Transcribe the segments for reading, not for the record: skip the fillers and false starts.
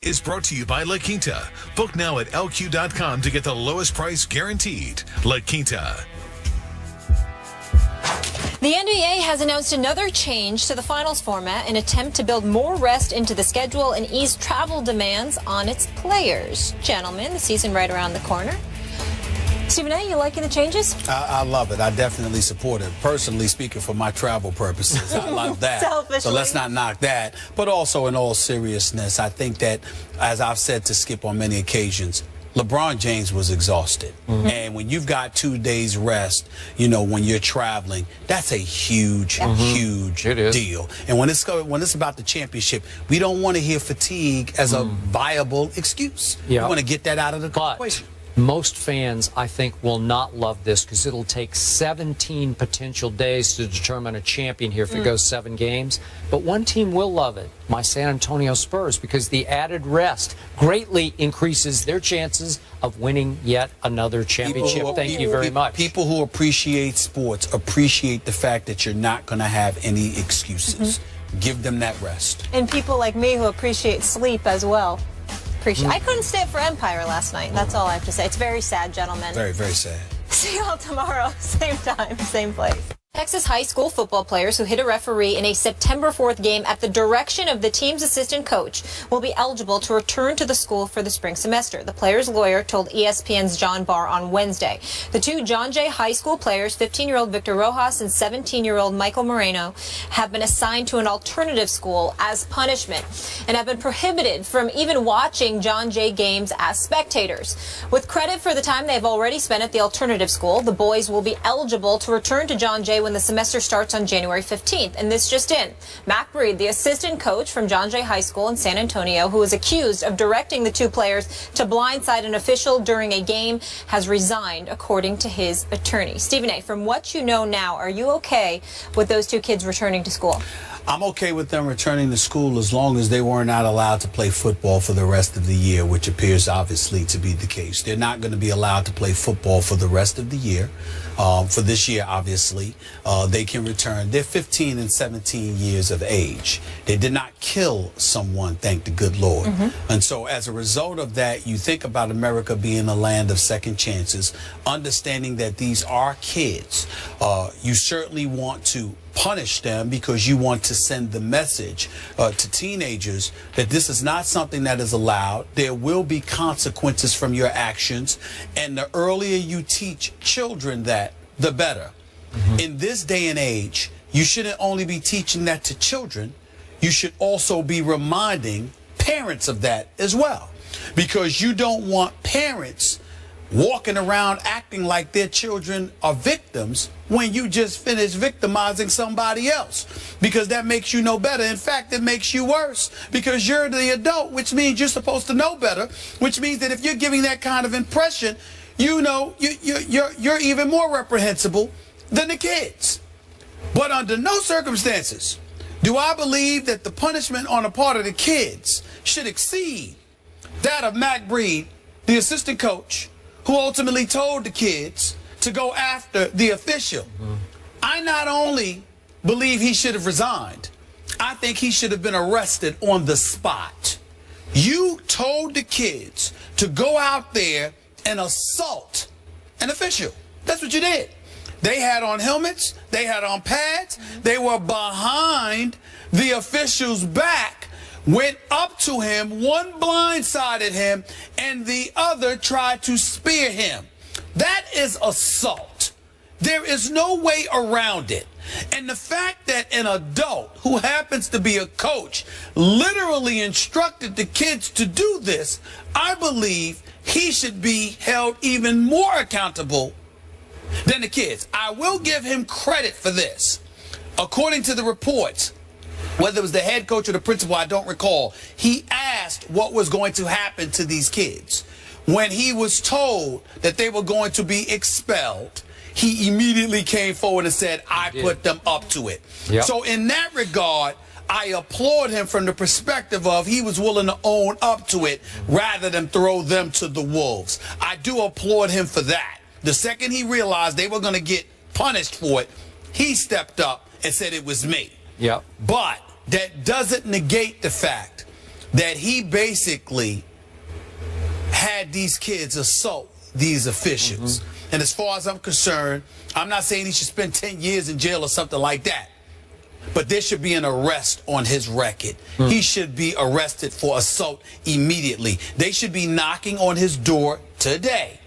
is brought to you by La Quinta. Book now at LQ.com to get the lowest price guaranteed. La Quinta. The NBA has announced another change to the finals format in an attempt to build more rest into the schedule and ease travel demands on its players. Gentlemen, the season right around the corner. Stephen A., you liking the changes? I love it. I definitely support it. Personally speaking, for my travel purposes, I love that. Selfishly. So let's not knock that. But also, in all seriousness, I think that, as I've said to Skip on many occasions, LeBron James was exhausted. And when you've got 2 days rest, you know, when you're traveling, that's a huge, huge deal. And when it's about the championship, we don't want to hear fatigue as a viable excuse. We want to get that out of the equation. Most fans, I think, will not love this because it'll take 17 potential days to determine a champion here if it goes 7 games. But one team will love it, my San Antonio Spurs, because the added rest greatly increases their chances of winning yet another championship. Thank you very much. People who appreciate sports appreciate the fact that you're not going to have any excuses. Give them that rest. And people like me who appreciate sleep as well. I couldn't stay up for Empire last night. That's all I have to say. It's very sad, gentlemen. Very, very sad. See y'all tomorrow, same time, same place. Texas high school football players who hit a referee in a September 4th game at the direction of the team's assistant coach will be eligible to return to the school for the spring semester. The player's lawyer told ESPN's John Barr on Wednesday. The two John Jay High School players, 15-year-old Victor Rojas and 17-year-old Michael Moreno, have been assigned to an alternative school as punishment and have been prohibited from even watching John Jay games as spectators. With credit for the time they've already spent at the alternative school, the boys will be eligible to return to John Jay when the semester starts on January 15th. And this just in. Mac Breed, the assistant coach from John Jay High School in San Antonio, who was accused of directing the two players to blindside an official during a game, has resigned, according to his attorney. Stephen A., from what you know now, are you okay with those two kids returning to school? I'm okay with them returning to school as long as they were not allowed to play football for the rest of the year, which appears obviously to be the case. They're not going to be allowed to play football for the rest of the year. For this year, obviously, they can return. They're 15 and 17 years of age. They did not kill someone, thank the good Lord. And so as a result of that, you think about America being a land of second chances, understanding that these are kids. You certainly want to punish them because you want to send the message to teenagers that this is not something that is allowed. There will be consequences from your actions, and the earlier you teach children that, the better. In this day and age, you shouldn't only be teaching that to children, you should also be reminding parents of that as well, because you don't want parents walking around acting like their children are victims when you just finished victimizing somebody else, because that makes you no better. In fact, it makes you worse, because you're the adult, which means you're supposed to know better, which means that if you're giving that kind of impression, you know you're even more reprehensible than the kids. But under no circumstances do I believe that the punishment on the part of the kids should exceed that of Mac Breed, the assistant coach, who ultimately told the kids to go after the official. I not only believe he should have resigned, I think he should have been arrested on the spot. You told the kids to go out there and assault an official. That's what you did. They had on helmets, they had on pads, they were behind the official's back, went up to him, one blindsided him, and the other tried to spear him. That is assault. There is no way around it. And the fact that an adult who happens to be a coach literally instructed the kids to do this, I believe he should be held even more accountable than the kids. I will give him credit for this. According to the reports, whether it was the head coach or the principal, I don't recall, he asked what was going to happen to these kids. When he was told that they were going to be expelled, he immediately came forward and said, I put them up to it. So in that regard, I applaud him from the perspective of he was willing to own up to it rather than throw them to the wolves. I do applaud him for that. The second he realized they were going to get punished for it, he stepped up and said it was me. But that doesn't negate the fact that he basically had these kids assault these officials. And as far as I'm concerned, I'm not saying he should spend 10 years in jail or something like that, but there should be an arrest on his record. He should be arrested for assault immediately. They should be knocking on his door today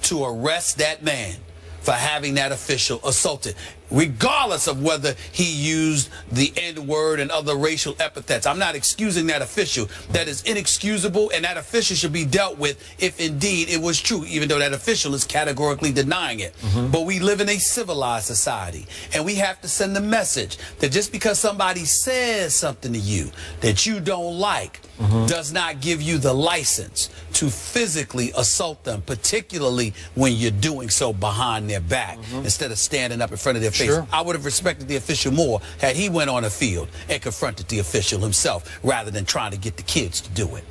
to arrest that man for having that official assaulted, regardless of whether he used the N-word and other racial epithets. I'm not excusing that official. That is inexcusable, and that official should be dealt with if indeed it was true, even though that official is categorically denying it. But we live in a civilized society, and we have to send the message that just because somebody says something to you that you don't like does not give you the license to physically assault them, particularly when you're doing so behind their back instead of standing up in front of their face. I would have respected the official more had he went on the field and confronted the official himself rather than trying to get the kids to do it.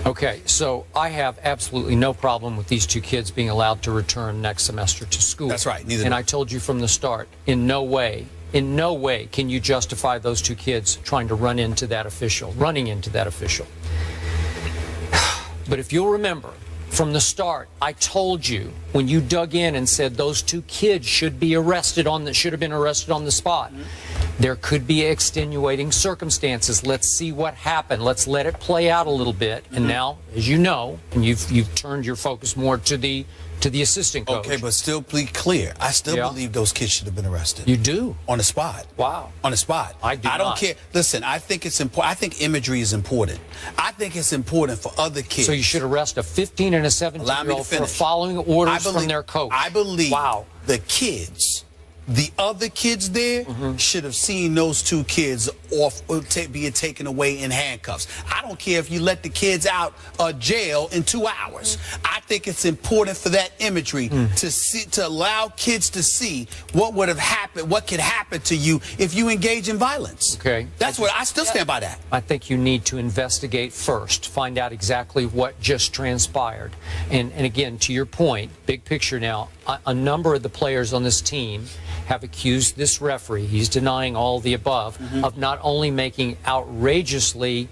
Okay, so I have absolutely no problem with these two kids being allowed to return next semester to school. That's right. Neither and I told you from the start, in no way can you justify those two kids trying to running into that official. But if you'll remember, from the start, I told you when you dug in and said those two kids should have been arrested on the spot. There could be extenuating circumstances. Let's see what happened. Let's let it play out a little bit. And now, as you know, and you've turned your focus more to the assistant coach. Okay, but still be clear. I still believe those kids should have been arrested. You do? On the spot. Wow. On the spot. I do I don't care. Listen, I think it's important. I think imagery is important. I think it's important for other kids. So you should arrest a 15 and a 17-year-old for following orders from their coach. I believe the kids, the other kids there, should have seen those two kids being taken away in handcuffs. I don't care if you let the kids out of jail in 2 hours. I think it's important for that imagery to allow kids to see what would have happened, what could happen to you if you engage in violence. Okay. That's what I still stand by that. I think you need to investigate first, find out exactly what just transpired. And again, to your point, big picture now, a number of the players on this team have accused this referee, he's denying all the above, of not only making outrageously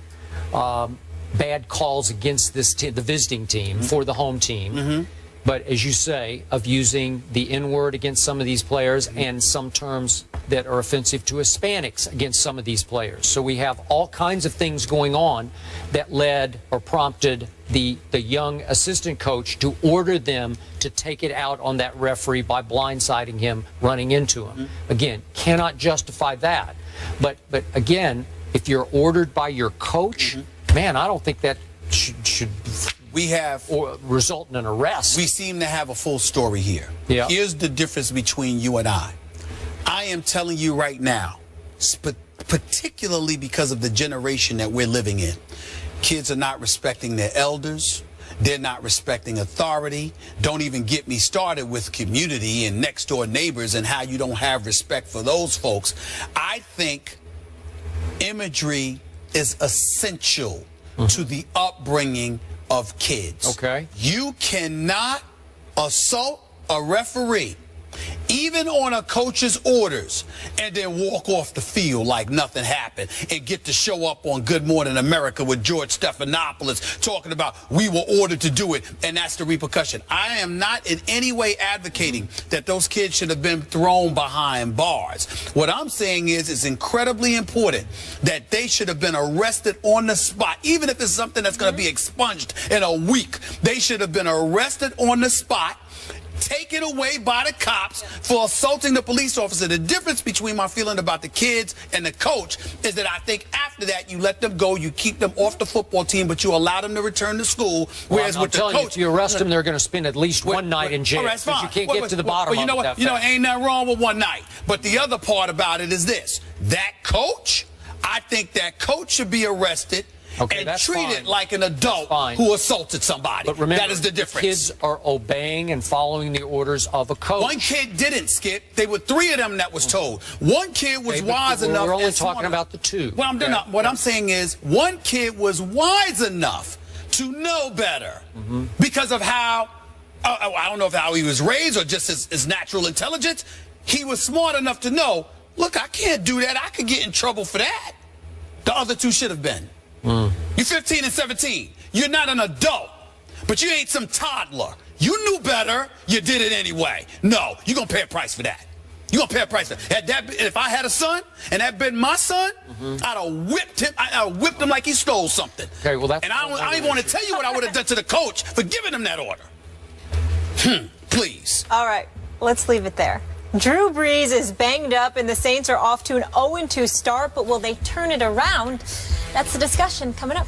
bad calls against this the visiting team for the home team, but as you say, of using the N-word against some of these players and some terms that are offensive to Hispanics against some of these players. So we have all kinds of things going on that led or prompted the young assistant coach to order them to take it out on that referee by blindsiding him, running into him. Again, cannot justify that. But again, if you're ordered by your coach, man, I don't think that should result in an arrest. We seem to have a full story here. Yeah. Here's the difference between you and I. I am telling you right now, particularly because of the generation that we're living in, kids are not respecting their elders. They're not respecting authority. Don't even get me started with community and next door neighbors and how you don't have respect for those folks. I think imagery is essential to the upbringing of kids. Okay. You cannot assault a referee, even on a coach's orders, and then walk off the field like nothing happened and get to show up on Good Morning America with George Stephanopoulos talking about we were ordered to do it, and that's the repercussion. I am not in any way advocating that those kids should have been thrown behind bars. What I'm saying is it's incredibly important that they should have been arrested on the spot, even if it's something that's going to be expunged in a week. They should have been arrested on the spot, taken away by the cops for assaulting the police officer. The difference between my feeling about the kids and the coach is that I think after that you let them go, you keep them off the football team, but you allow them to return to school. Whereas with the coach, if you arrest them, they're going to spend at least one night in jail. That's fine. You can't get to the bottom of it. Ain't nothing wrong with one night. But the other part about it is this: that coach, I think that coach should be arrested. Okay, and that's treat fine. it like an adult who assaulted somebody. But remember, that is the difference. Kids are obeying and following the orders of a coach. One kid didn't, Skip. They were three of them that was told. One kid was wise enough. We're only talking about the two. Well, what I'm saying is one kid was wise enough to know better because of how, I don't know if how he was raised or just his natural intelligence. He was smart enough to know, look, I can't do that. I could get in trouble for that. The other two should have been. You're 15 and 17. You're not an adult, but you ain't some toddler. You knew better. You did it anyway. No, you're going to pay a price for that. You're going to pay a price for that. If I had a son and that been my son, I'd have whipped him. I'd have whipped him like he stole something. Okay, well, that's... And I don't even want to tell you what I would have done to the coach for giving him that order. Please. All right, let's leave it there. Drew Brees is banged up and the Saints are off to an 0-2 start, but will they turn it around? That's the discussion coming up.